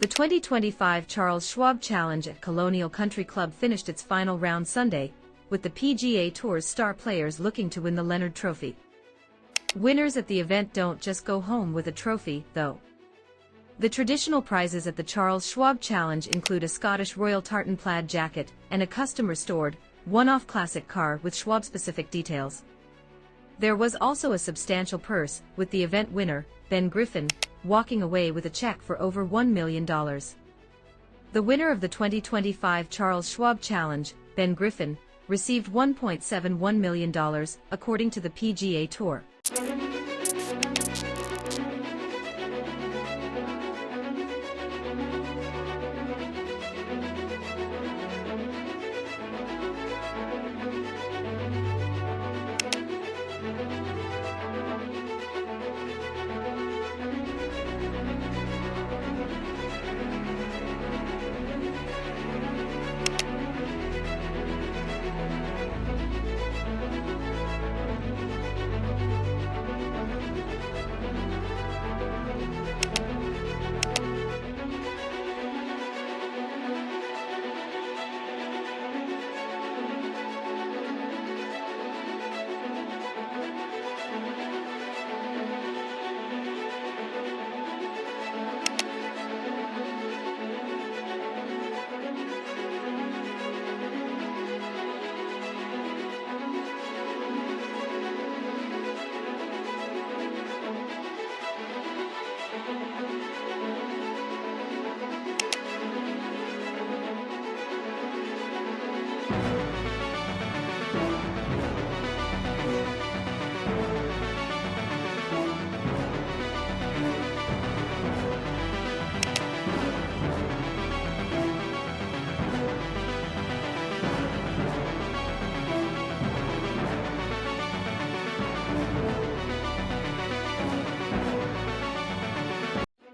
The 2025 Charles Schwab Challenge at Colonial Country Club finished its final round Sunday, with the PGA Tour's star players looking to win the Leonard Trophy. Winners at the event don't just go home with a trophy, though. The traditional prizes at the Charles Schwab Challenge include a Scottish Royal tartan plaid jacket and a custom-restored, one-off classic car with Schwab-specific details. There was also a substantial purse, with the event winner, Ben Griffin, walking away with a check for over $1 million. The winner of the 2025 Charles Schwab Challenge, Ben Griffin, received $1.71 million, according to the PGA Tour.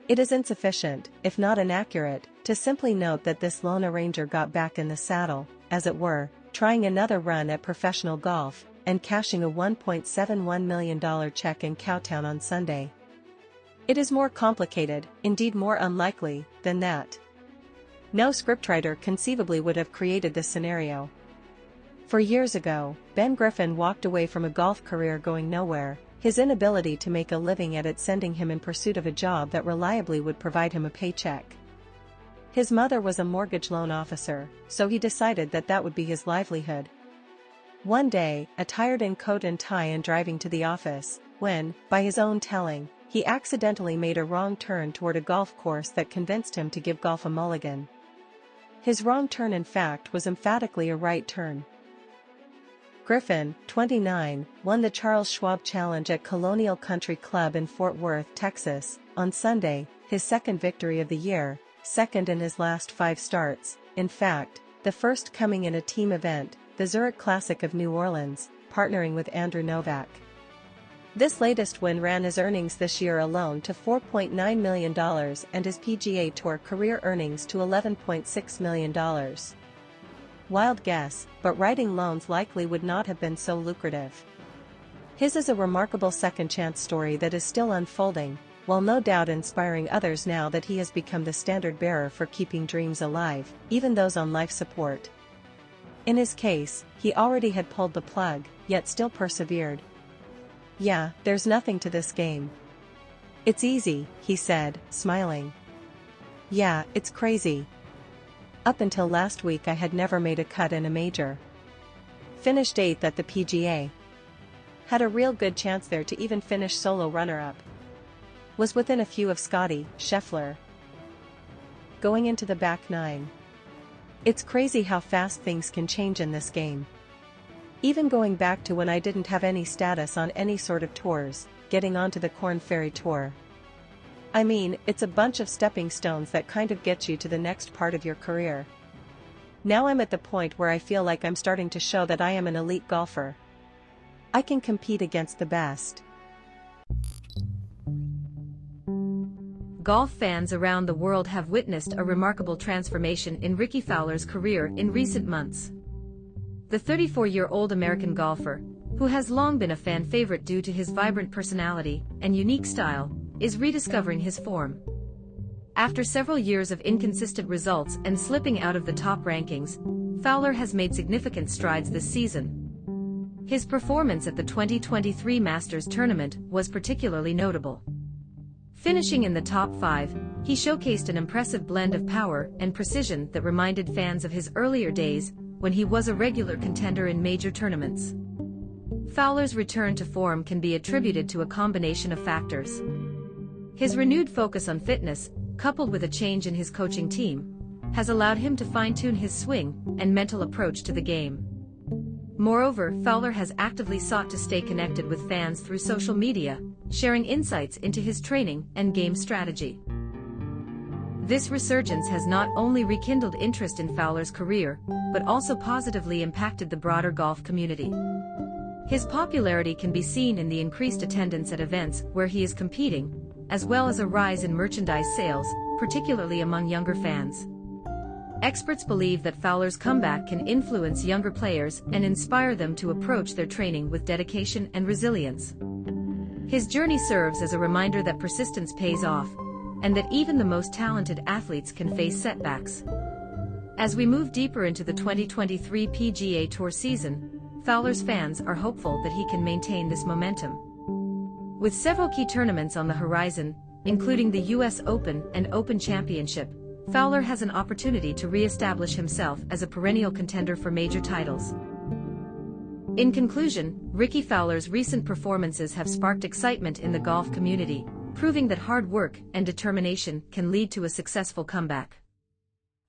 It is insufficient, if not inaccurate, to simply note that this lone arranger got back in the saddle, as it were, trying another run at professional golf, and cashing a $1.71 million check in Cowtown on Sunday. It is more complicated, indeed more unlikely, than that. No scriptwriter conceivably would have created this scenario. 4 years ago, Ben Griffin walked away from a golf career going nowhere, his inability to make a living at it sending him in pursuit of a job that reliably would provide him a paycheck. His mother was a mortgage loan officer, so he decided that that would be his livelihood. One day, attired in coat and tie and driving to the office, when, by his own telling, he accidentally made a wrong turn toward a golf course that convinced him to give golf a mulligan. His wrong turn in fact was emphatically a right turn. Griffin, 29, won the Charles Schwab Challenge at Colonial Country Club in Fort Worth, Texas, on Sunday, his second victory of the year, second in his last 5 starts, in fact, the first coming in a team event, the Zurich Classic of New Orleans, partnering with Andrew Novak. This latest win ran his earnings this year alone to $4.9 million and his PGA Tour career earnings to $11.6 million. Wild guess, but writing loans likely would not have been so lucrative. His is a remarkable second-chance story that is still unfolding, while no doubt inspiring others now that he has become the standard-bearer for keeping dreams alive, even those on life support. In his case, he already had pulled the plug, yet still persevered. "Yeah, there's nothing to this game. It's easy," he said, smiling. "Yeah, it's crazy. Up until last week I had never made a cut in a major. Finished 8th at the PGA. Had a real good chance there to even finish solo runner-up. Was within a few of Scotty, Scheffler. Going into the back 9. It's crazy how fast things can change in this game. Even going back to when I didn't have any status on any sort of tours, getting onto the Corn Ferry Tour. I mean, it's a bunch of stepping stones that kind of get you to the next part of your career. Now I'm at the point where I feel like I'm starting to show that I am an elite golfer. I can compete against the best." Golf fans around the world have witnessed a remarkable transformation in Rickie Fowler's career in recent months. The 34-year-old American golfer, who has long been a fan favorite due to his vibrant personality and unique style, is rediscovering his form. After several years of inconsistent results and slipping out of the top rankings, Fowler has made significant strides this season. His performance at the 2023 Masters tournament was particularly notable. Finishing in the top 5, he showcased an impressive blend of power and precision that reminded fans of his earlier days when he was a regular contender in major tournaments. Fowler's return to form can be attributed to a combination of factors. His renewed focus on fitness, coupled with a change in his coaching team, has allowed him to fine-tune his swing and mental approach to the game. Moreover, Fowler has actively sought to stay connected with fans through social media, sharing insights into his training and game strategy. This resurgence has not only rekindled interest in Fowler's career, but also positively impacted the broader golf community. His popularity can be seen in the increased attendance at events where he is competing, as well as a rise in merchandise sales, particularly among younger fans. Experts believe that Fowler's comeback can influence younger players and inspire them to approach their training with dedication and resilience. His journey serves as a reminder that persistence pays off, and that even the most talented athletes can face setbacks. As we move deeper into the 2023 PGA Tour season, Fowler's fans are hopeful that he can maintain this momentum. With several key tournaments on the horizon, including the US Open and Open Championship, Fowler has an opportunity to re-establish himself as a perennial contender for major titles. In conclusion, Rickie Fowler's recent performances have sparked excitement in the golf community, proving that hard work and determination can lead to a successful comeback.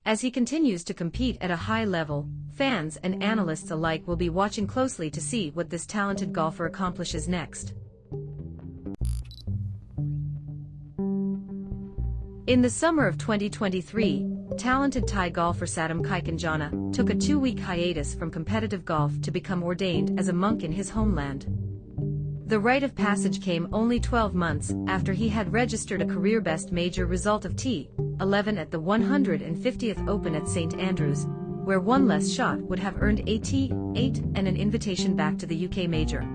As he continues to compete at a high level, fans and analysts alike will be watching closely to see what this talented golfer accomplishes next. In the summer of 2023, talented Thai golfer Satam Kaikanjana took a 2-week hiatus from competitive golf to become ordained as a monk in his homeland. The rite of passage came only 12 months after he had registered a career-best major result of T11 at the 150th Open at St Andrews, where one less shot would have earned a T8 and an invitation back to the UK major.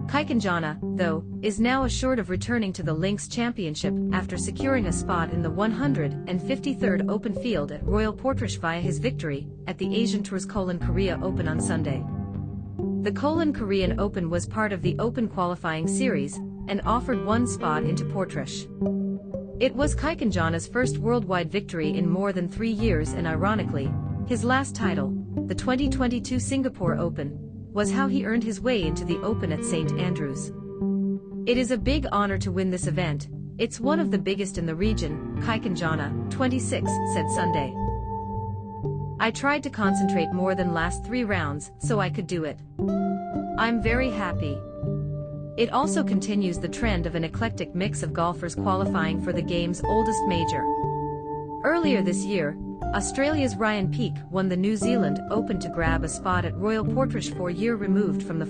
Kaikanjana, though, is now assured of returning to the Links Championship after securing a spot in the 153rd Open field at Royal Portrush via his victory at the Asian Tour's Korea Open on Sunday. The Korean Open was part of the Open qualifying series and offered one spot into Portrush. It was Kaikanjana's first worldwide victory in more than 3 years, and ironically, his last title, the 2022 Singapore Open, was how he earned his way into the Open at St Andrews. It is a big honor to win this event. It's one of the biggest in the region, Kaikanjana, 26, said Sunday. I tried to concentrate more than last 3 rounds so I could do it. I'm very happy. It also continues the trend of an eclectic mix of golfers qualifying for the game's oldest major. Earlier this year, Australia's Ryan Peake won the New Zealand Open to grab a spot at Royal Portrush 4 years removed from the